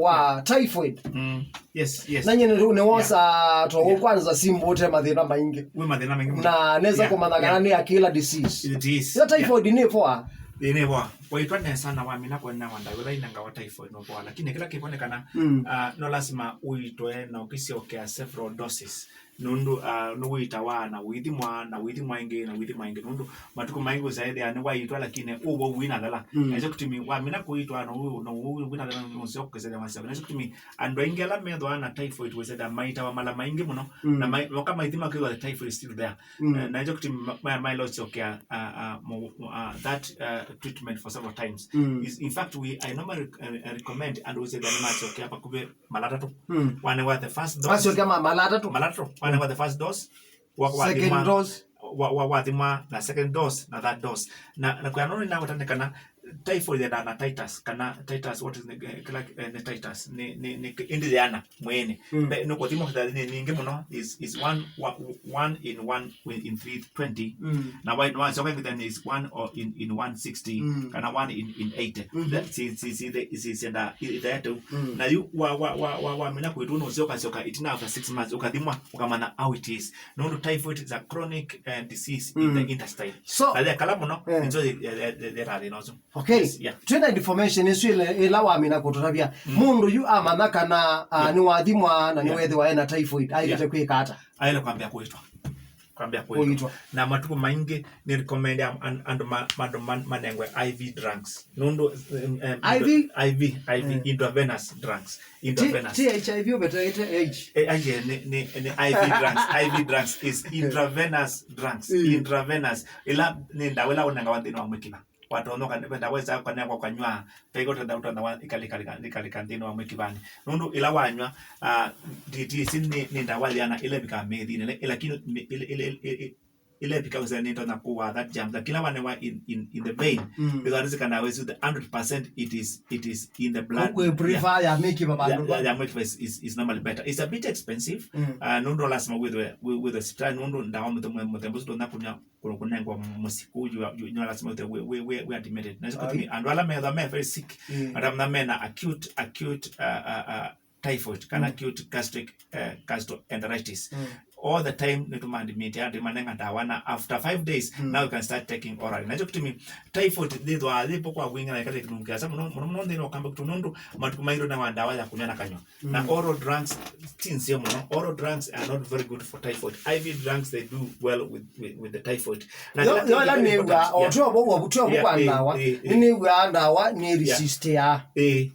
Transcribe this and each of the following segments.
wa typhoid. Yes. Nanye ne wosa to kwanza simbote mathina maingi. We mathina maingi. Na neza kumanagana ni akila disease. It is. Sa typhoid ni poa. Ine poa. Waitwa nesa na wamina kwa na wanda whether inanga wa typhoid no poa, lakini kila kionekana no lazima uitwe na ukisiokea several doses. Nundu nuwita wana withimwa ingi nundu matuko maingi zaidi ani waitwa lakini uwo wina dala ezo kutimi wa mina kuitwa no wina dala no kezela masaba ezo kutimi ando ingela medo ana typhoid wezeda maita wa mala maingi muno na kama ithima kwa the typhoid is still there na ezo kutimi my lots okay that treatment for several times is in fact I normally recommend and we say that much okay hapa kube malata tu one wa the first dose malata tu one was the first dose, second dose, na second dose, na that dose. Na kwa nini na watandekana typhoid ya na titus kana titus what is the titus ni indiana mwene no kwa timo ni ngemo no is one in 320 na wide one so then is one or in 160 kana one in 80 that is that na you wa mina kwetu no soka itina after 6 months ukadhimwa ukamana how it is no typhoid is a chronic disease in the intestine so na kalamu no enjoy the rally no. Okay, twenda information isu ila wamina kututabia mundu yu amanaka na ni wathimwa na ni wethi wa ena typhoid aite kwikata aile kwambia kuitwa na matuko maingi ni recommend and manengwe IV drugs nundu IV intravenous drugs HIV ubetaite H ni IV drugs is intravenous drugs intravenous ila ni ndawela onanga wanthini wa mwikiba watono kanenda weza kanengwa kwanywa pego tenda utanda ikalika ndino wa mwikibani nundu ila wanywa DT sinni ndawaliana ile bikamedi lakini ile because I need to kuwa that jam the kila one in the vein because it can always the 100% it is in the blood we prefer ya make babandu ya make is normally better. It's a bit expensive nundo lazima with the strain nundo ndawa mutembo sto na kunengwa musiku you lazima we are admitted na zikotini and wala me very sick adam na mena acute typhoid kana acute gastric gastroenteritis all the time nitumandi media manenga dawana after 5 days now you can start taking oral na jokutimi typhoid thitho alipo kwa winga na kale kinungia sababu muno ndino kamba kutunundu matukumairo na wandawa ya kunyana kanyo na oral drugs tinsia muno oral drugs are not very good for typhoid. IV drugs they do well with the typhoid na la niwa otwa bo butwa kwa ndawa ni wa ndawa ni resist ya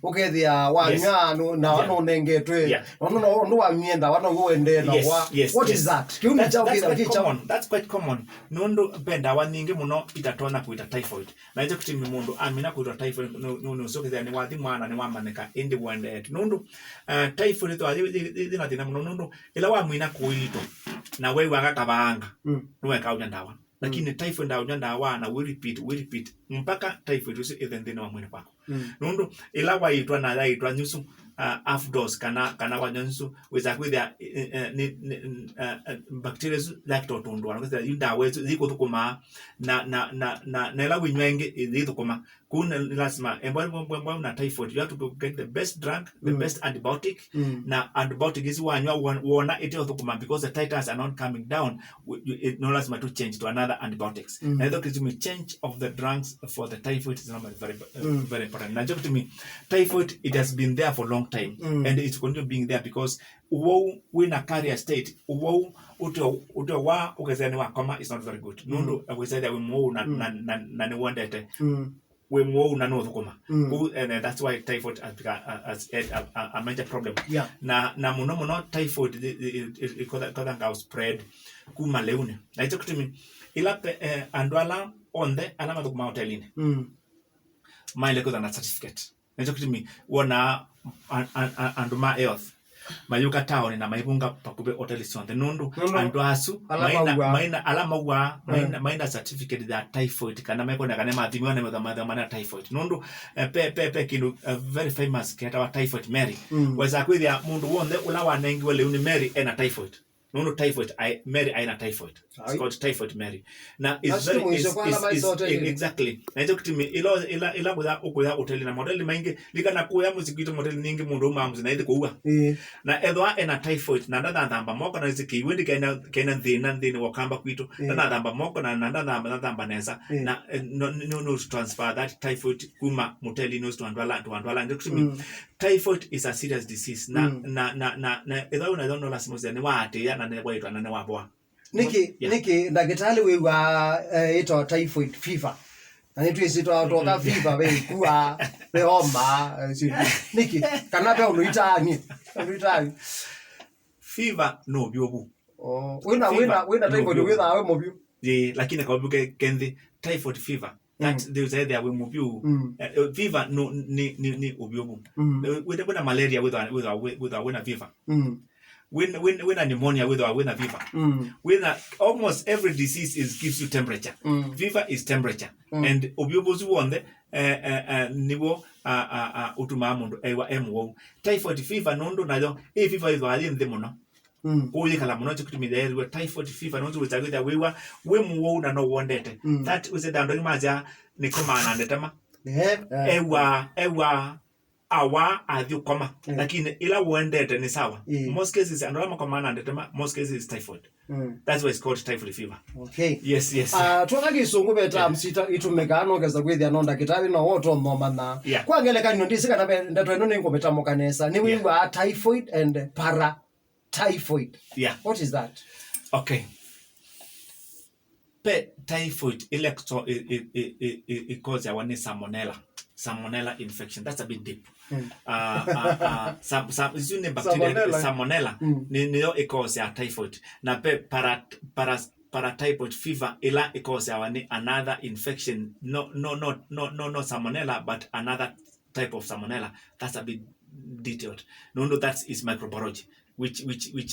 ukethia wanya no na wano nengetwe no wa mienda wano goende na wa what is that kiuni chao that's quite common nundu benda waningi muno itatona kuita typhoid na hizo kutimi mundu amina kuita typhoid no sokethia ni wathi mwana ni wamaneka indi wende nundu typhoid to thina thina muno nundu ila wa mwina kuito na wewe wanga kabanga nuwe kaunya ndawa lakini typhoid ndawa na we repeat mpaka typhoid usi even thina wa mwina kwako nundu ila waitwa na yaitwa nyusu half dose kana wanyansu weza kwithia bacteria like totundwa kwithia indawa ziko tukuma na ila winywengi zithukuma kuna lazima embo na typhoid you have to get the best drug the best antibiotic na antibiotic is wanywa wona ite tukuma because the titers are not coming down no lazima to change to another antibiotics na hiyo kitu change of the drugs for the typhoid is not very important na joke to me typhoid it has been there for long time and it's going to be there because we na carrier state uto wa ukazani wa koma is not very good nundu we say that we mo na ni wondete we mo na no thukuma and that's why typhoid has become a major problem na muno typhoid it could spread kuma leune na hicho kitu ila andwala onde alama thukuma hotelini maile ko na certificate na hicho kitu wona anduma health mayuka town na maibunga pakube hotel sonde nundu andu asu maina alama wa maina certificate that typhoid kana meko na kana mathimiwa na madhamana typhoid nundu pe kindu very famous keta wa typhoid Mary weza kwithia mundu wonde ula wanengi wale uni Mary ena typhoid no typhoid Mary aina typhoid. It's called typhoid Mary. Now it's very exactly na hizo kitimi ila kuya hotel na model maingi likana kuya muzikito model nyingi mundu mamuzi na ile kuwa na edwa ena typhoid na ndamba moko na ziki wendi kena thina wakamba kwito na ndamba moko na ndamba neza na no transfer that typhoid kuma moteli no to andwala ndio kitimi. Typhoid is a serious disease na edwa una don't know last month ni wate ya na ne waitwa na ne wabwa niki ndagitali we wa ito typhoid fever na nitu isito atoka fever we kuwa we homa niki kana be unuitani fever no biobu wina typhoid witha we mobio lakini kwa buke kendi typhoid fever that they say they are mobio fever no ni obiobu with malaria with a fever when a pneumonia with a fever when almost every disease gives you temperature. Fever is temperature and obiobozu wonde niwo utuma mundu ewa emwo typhoid fever nondo nayo fever is wali ndemono kuyi kala muno chikutimide typhoid fever nondo witagida we muwo na no wondete that was the dandori maja ni komana ndetama ewa awa adhiukoma lakini ila wondete ni sawa. Most cases andora komana ndetama most cases is typhoid. That's why it's called typhoid fever. Okay. Yes. Tuona kisungu beta msita itumekano keza kwithia nonda kitali no woto momana kwangele kanyo ndisika na ndato eno ningo betamo kanesa ni wiwa typhoid and paratyphoid. What is that? Okay. Typhoid electro it causes one salmonella infection. That's a bit deep. Some bacteria salmonella niyo cause ya typhoid na paratyphoid fever ila cause ya another infection no salmonella but another type of salmonella. That's a bit detailed. No that is microbiology which